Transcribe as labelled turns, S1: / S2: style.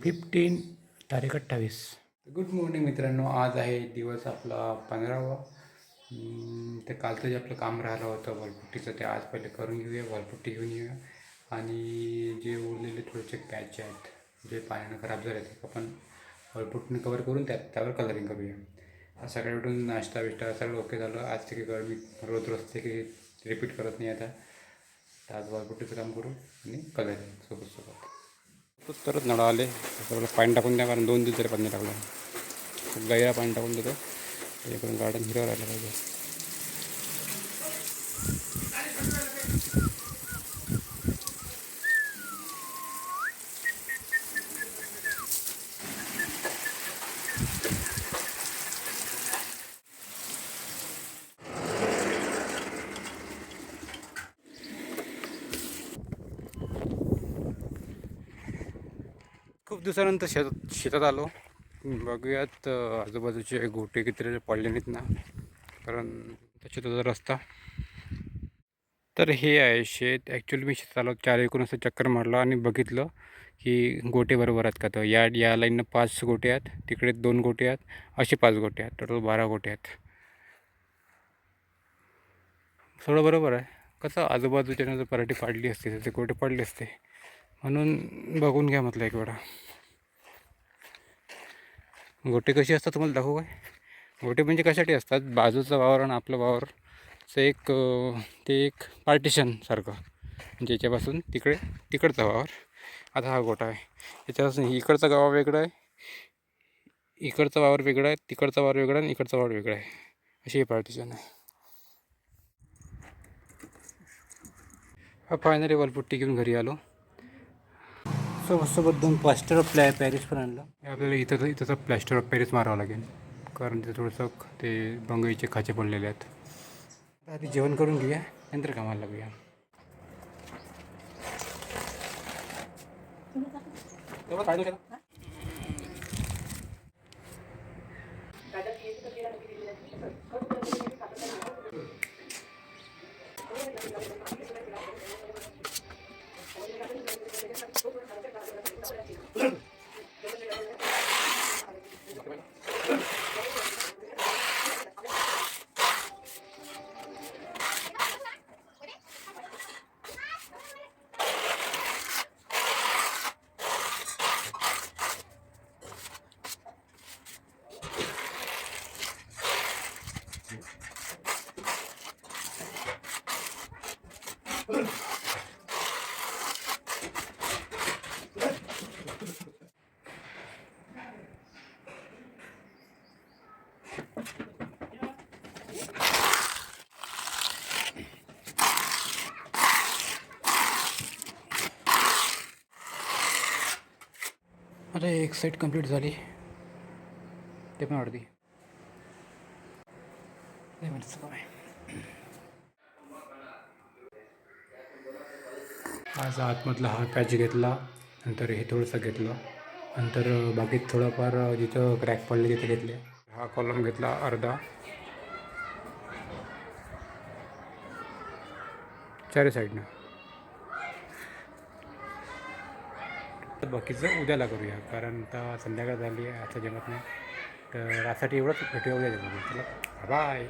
S1: 15 तारीख 28. Good morning मित्रांनो. आज आहे दिवस आपला 15वा. ते कालचं जे आपलं काम राहिलं होतं वॉलपुट्टीचं ते आज पहिले करून घेऊया, वॉलपुट्टी घेऊन येऊया. आणि जे उरलेले थोडेसे पॅच आहेत जे पाण्यानं खराब झाले ते आपण वॉलपुट्टीने कवर करून त्यावर कलरिंग करूया. आज सकाळी उठून नाश्ता बिष्टा सगळं ओके झालं. आज ते काही मी रोज ते काही रिपीट करत नाही आता. तर आज वॉलपुट्टीचं काम करू आणि कलरिंग सोबत तरच नळा आले. सगळं पाणी टाकून द्या, कारण 2 दिवस तरी पाणी टाकलं. गैरा पाणी टाकून देतो, जेणेकरून गार्डन हिरवं राहिलं पाहिजे. खूप दिवसानंतर शेतात आलो. बघूयात आजूबाजूचे गोटे किती पडले नाहीत ना, कारण त्याच्यात रस्ता. तर हे आहे शेत. ॲक्च्युली मी शेतात आलो, 4 एकूण असं चक्कर मारलं आणि बघितलं की गोटे बरोबर आहेत का. तर या लाईननं 5 गोटे आहेत, तिकडे 2 गोटे आहेत, असे 5 गोटे आहेत, टोटल 12 गोटे आहेत. सगळं बरोबर आहे. कसं आजूबाजूच्या जर पराठी पाडली असते तर ते गोटे पडले असते, म्हणून बघून घ्या म्हटलं एक वेळा. गोटे कशी असतात तुम्हाला दाखवू काय. गोटे म्हणजे कशासाठी असतात, बाजूचा वावर आणि आपलं वावरचं ते एक पार्टिशनसारखं, ज्याच्यापासून तिकडचा वावर. आता हा गोटा आहे, याच्यापासून इकडचा गावा वेगळा आहे, इकडचा वावर वेगळा आहे, तिकडचा वावर वेगळा आहे आणि इकडचा वावर वेगळा आहे. अशी हे पार्टिशन आहे. फायनली वॉलपुट्टी घेऊन घरी आलो. सोबत 2 प्लास्टर ऑफ पॅरिस पण आणलं. आपल्याला इथं प्लास्टर ऑफ पॅरिस मारावं लागेल, कारण ते थोडंसं ते बंगईचे खाचे पडलेले आहेत. आधी जेवण करून घेऊया, नंतर कामाला लागूया. आता एक साईड कंप्लीट झाली, ते पण अर्धी. आज आतमधला हा पॅच घेतला, नंतर हे थोडंसं घेतलं, नंतर बाकी थोडंफार जिथं क्रॅक पडले तिथे घेतले. हा कॉलम घेतला अर्धा, 4 साईडनं. बाकीचं उद्याला करूया, कारण आता संध्याकाळ झाली आहे, आता जमत नाही. तर यासाठी एवढंच भेटूया उद्या. चला बाय.